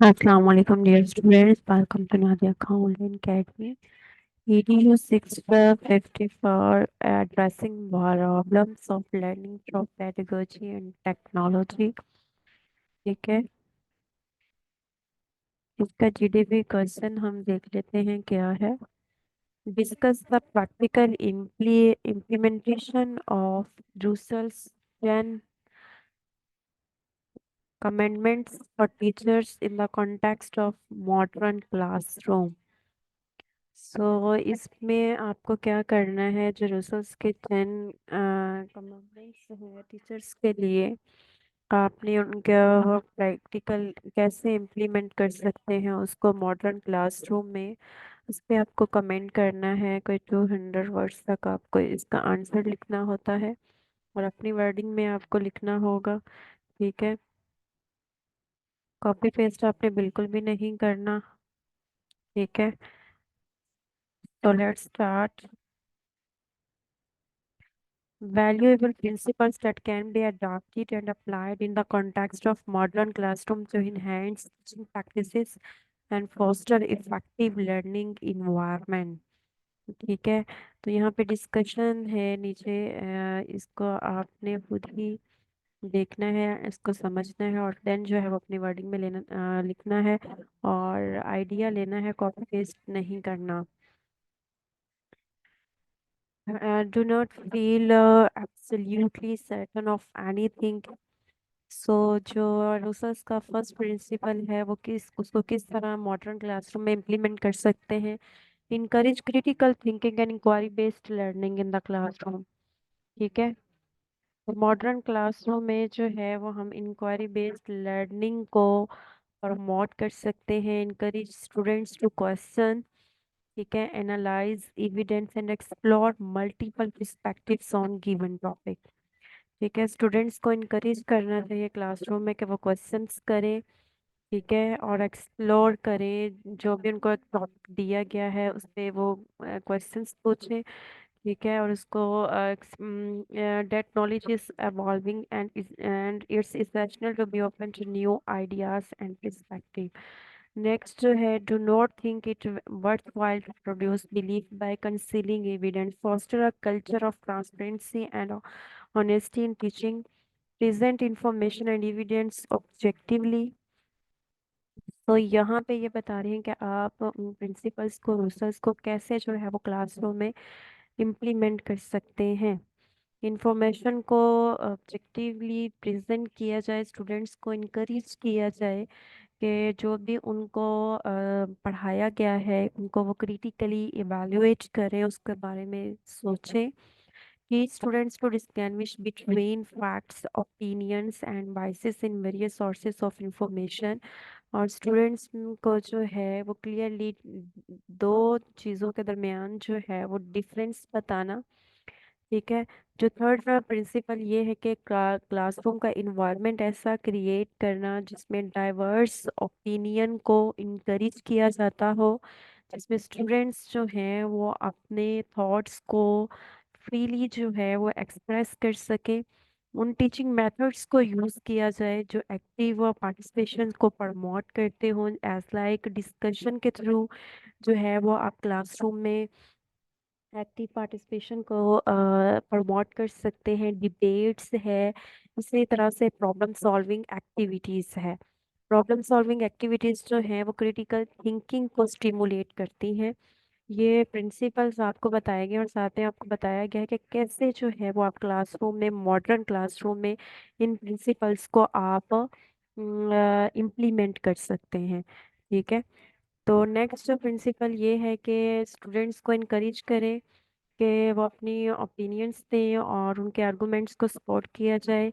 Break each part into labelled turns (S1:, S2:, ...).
S1: Assalamu alaikum dear students. Welcome to Nadia Khan Online Academy. EDU 654 addressing problems of learning through pedagogy and technology. ठीक है, इसका GDP question हम देख लेते हैं क्या है. Discuss the practical implementation of Russell's 10 commandments for teachers in the context of modern classroom. इसमें आपको क्या करना है, जो रूसल्स के 10 कमेंट्स हैं टीचर्स के लिए, आपने उनका प्रैक्टिकल कैसे इम्प्लीमेंट कर सकते हैं उसको मॉडर्न क्लासरूम में. उस पे आपको कमेंट करना है. कोई 200 वर्ड्स तक आपको इसका आंसर लिखना होता है और अपनी वर्डिंग में आपको लिखना होगा. ठीक है, कॉपी पेस्ट आपने बिल्कुल भी नहीं करना. ठीक है, तो let's start. Valuable principles that can be adopted and applied in the context of modern classroom to enhance teaching practices and foster effective learning environment. ठीक है, तो यहाँ पे डिस्कशन है नीचे. इसको आपने खुद ही देखना है, इसको समझना है और देन जो है वो अपनी वर्डिंग में लेना लिखना है और आइडिया लेना है, कॉपी पेस्ट नहीं करना. Do not feel absolutely certain of anything. जो रूसस का फर्स्ट प्रिंसिपल है वो उसको किस तरह मॉडर्न क्लासरूम में इम्प्लीमेंट कर सकते हैं. Encourage critical thinking and inquiry based learning in the classroom. ठीक है, तो मॉडर्न क्लासरूम में जो है वो हम इंक्वायरी बेस्ड लर्निंग को प्रमोट कर सकते हैं. Encourage students to question. ठीक है, analyse evidence and explore multiple perspectives on given topic. ठीक है, स्टूडेंट्स को इनकरेज करना चाहिए क्लासरूम में कि वो क्वेश्चंस करें. ठीक है, और एक्सप्लोर करें, जो भी उनको टॉपिक दिया गया है उस पे वो क्वेश्चंस पूछें. ठीक है, और उसको date knowledge is evolving and it's essential to be open to new ideas and perspective. Next जो है, do not think it worthwhile to produce belief by concealing evidence. Foster a culture of transparency and honesty in teaching. Present information and evidence objectively. तो यहाँ पे ये बता रहे हैं कि आप प्रिंसिपल्स को, रूल्स को कैसे जो है वो क्लासरूम में इम्प्लीमेंट कर सकते हैं. इंफॉर्मेशन को ऑब्जेक्टिवली प्रेजेंट किया जाए, स्टूडेंट्स को इनकरेज किया जाए कि जो भी उनको पढ़ाया गया है उनको वो क्रिटिकली इवैल्यूएट करें, उसके बारे में सोचें. Teach students to distinguish between facts, opinions and biases in various sources of information. और स्टूडेंट्स को जो है वो क्लियरली दो चीज़ों के दरमियान जो है वो डिफरेंस बताना. ठीक है, जो थर्ड प्रिंसिपल ये है कि क्लासरूम का इन्वायरमेंट ऐसा क्रिएट करना जिसमें डाइवर्स ओपिनियन को इनकरेज किया जाता हो, जिसमें स्टूडेंट्स जो हैं वो अपने थॉट्स को फ्रीली जो है वो एक्सप्रेस कर सके. उन टीचिंग मेथड्स को यूज़ किया जाए जो एक्टिव पार्टिसिपेशन को प्रमोट करते हों, एज लाइक डिस्कशन के थ्रू जो है वो आप क्लासरूम में एक्टिव पार्टिसिपेशन को प्रमोट कर सकते हैं. डिबेट्स है, इसी तरह से प्रॉब्लम सॉल्विंग एक्टिविटीज़ है. प्रॉब्लम सॉल्विंग एक्टिविटीज़ जो हैं वो क्रिटिकल थिंकिंग को स्टिमुलेट करती हैं. ये प्रिंसिपल्स आपको बताए गए और साथ में आपको बताया गया है कि कैसे जो है वो आप क्लासरूम में, मॉडर्न क्लासरूम में इन प्रिंसिपल्स को आप इम्प्लीमेंट कर सकते हैं. ठीक है, तो नेक्स्ट जो प्रिंसिपल ये है कि स्टूडेंट्स को इनकरेज करें कि वो अपनी ओपिनियंस दें और उनके आर्गूमेंट्स को सपोर्ट किया जाए.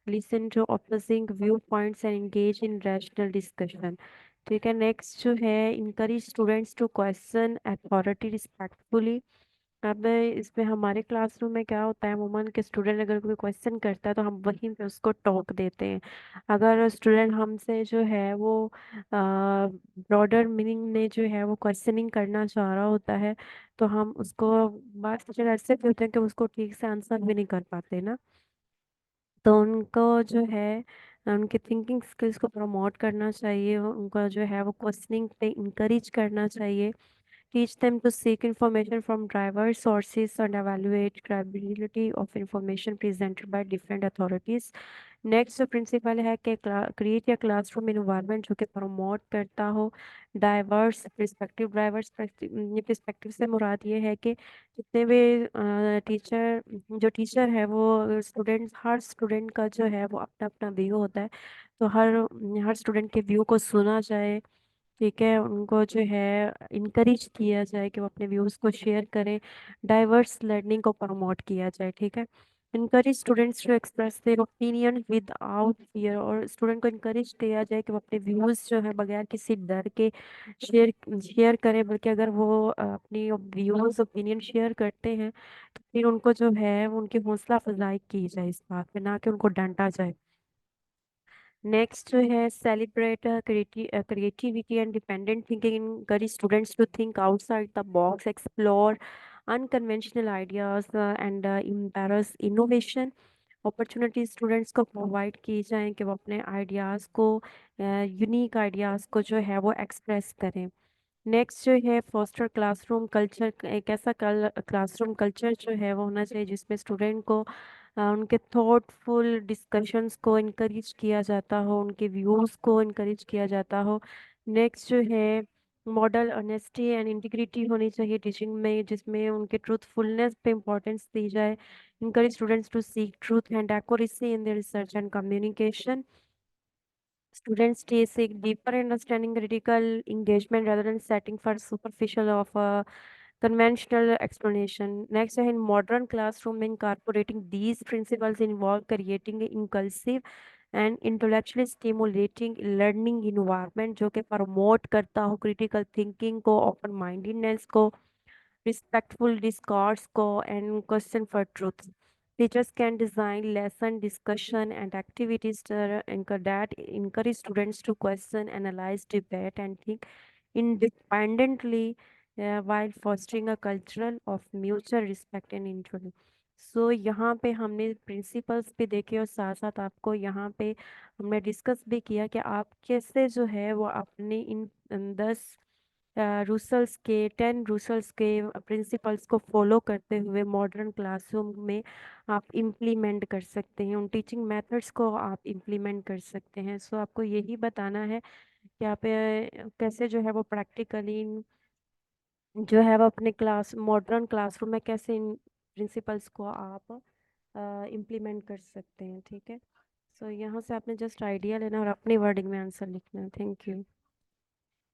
S1: Listen to opposing view points and engage in rational discussion. ठीक है, नेक्स्ट जो है, encourage students to question authority respectfully. अब इसमें हमारे क्लासरूम में क्या होता है, अमूमन के स्टूडेंट अगर कोई क्वेश्चन करता है तो हम वहीं पे उसको टोक देते हैं. अगर स्टूडेंट हमसे जो है वो ब्रॉडर मीनिंग में जो है वो क्वेश्चनिंग करना चाह रहा होता है तो हम उसको बात टीचर ऐसे भी होते हैं कि उसको ठीक से आंसर भी नहीं कर पाते ना. तो उनको जो है उनके थिंकिंग स्किल्स को प्रमोट करना चाहिए, उनका जो है वो क्वेश्चनिंग पे इंकरेज करना चाहिए। Teach them to seek information from diverse sources and evaluate credibility of information presented by different authorities. Next जो प्रिंसिपल है कि क्रिएट या क्लासरूम इन्वायरमेंट जो कि प्रमोट करता हो डाइवर्स पर्सपेक्टिव। डाइवर्स पर्सपेक्टिव से मुराद ये है कि जितने भी टीचर जो टीचर है वो स्टूडेंट, हर स्टूडेंट का जो है वो अपना अपना व्यू होता है। तो हर हर स्टूडेंट के व्यू को सुना जाए, ठीक है, उनको जो है इनकरेज किया जाए कि वो अपने व्यूज़ को शेयर करें, डाइवर्स लर्निंग को प्रमोट किया जाए, ठीक है। Encourage students to express their opinion without fear, और स्टूडेंट को इनकरेज किया जाए कि वो अपने व्यूज़ जो है बगैर किसी डर के शेयर शेयर करें, बल्कि अगर वो अपनी व्यूज़ ओपिनियन शेयर करते हैं तो फिर उनको जो है वो उनकी हौसला अफजाई की जाए इस बात में, ना कि उनको डांटा जाए। नेक्स्ट जो है celebrate creativity and dependent thinking, encourage students to think outside the box, explore unconventional ideas and embrace innovation. Opportunity students को प्रोवाइड की जाएं कि वो अपने आइडियाज़ को, यूनिक आइडियाज़ को जो है वो एक्सप्रेस करें। नेक्स्ट जो है फोस्टर क्लासरूम कल्चर, एक ऐसा क्लासरूम कल्चर जो है वो होना चाहिए जिसमें स्टूडेंट को उनके थॉटफुल डिस्कशंस को इनकरेज किया जाता हो, उनके व्यूज़ को इनकरेज किया जाता हो। नेक्स्ट जो है मॉडल ऑनेस्टी एंड इंटीग्रिटी होनी चाहिए टीचिंग में, जिसमें उनके ट्रूथफुलनेस पे इंपॉर्टेंस दी जाए। Encourage students to seek truth and accuracy in their research and communication. Students seek deeper understanding, critical engagement rather than setting for superficial of a conventional explanation. Next, in modern classroom, incorporating these principles involve creating an inclusive and intellectually stimulating learning environment जो कि promote करता हो critical thinking को, open mindedness को, respectful discourse को, and question for truth. Teachers can design lesson discussion and activities that encourage students to question, analyze, debate, and think independently while fostering a cultural of mutual respect and intelligence. So यहाँ पे हमने principles भी देखे और साथ साथ आपको यहाँ पे हमने डिस्कस भी किया कि आप कैसे जो है वो अपने इन 10 रूसल्स के 10 रूसल्स के प्रिंसिपल्स को फॉलो करते हुए मॉडर्न क्लासरूम में आप इम्प्लीमेंट कर सकते हैं, उन टीचिंग मेथड्स को आप इम्प्लीमेंट कर सकते हैं। सो आपको यही बताना है कि आप कैसे जो है वो प्रैक्टिकली जो है वो अपने क्लास मॉडर्न क्लासरूम में कैसे इन प्रिंसिपल्स को आप इम्प्लीमेंट कर सकते हैं, ठीक है। सो यहाँ से आपने जस्ट आइडिया लेना और अपनी वर्डिंग में आंसर लिखना है। Thank you.